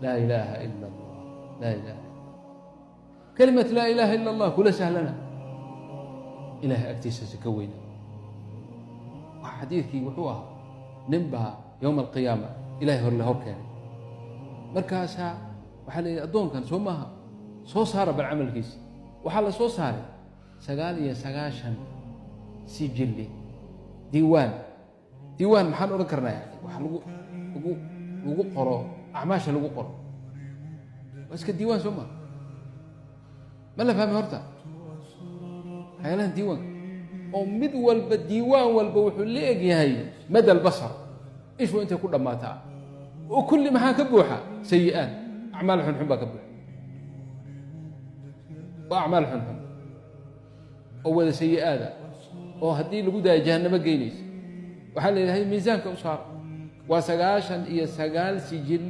لا إله إلا الله لا إله إلا الله كلمة لا إله إلا الله كل سهلنا إله أكتيس سكوينا وحديثي وحوها ننبها يوم القيامة إلهي هو اللي هركاني مركاسا وحالي أدون كان سومها soo saara bal camalkiisa waxaa la soo saaray 99 sijilli diiwaan maxaan oran karnaa wax lagu qoro acmaasha lagu qoro iska diiwaan soo ma la fahmi horta hay'adaha diiwaan oo mid walba diiwaan walba wuxuu leeyahay madal basar ishu inta ku dhamaata oo kulli maxaa ka buuxa sayi'at acmaal xun baa ka buuxa وأعمال حنهم أول سيئات أو هدي لجودة جهنم جينيس وحال هي ميزان كأصحاب وسجاشن إيه سجال سجلي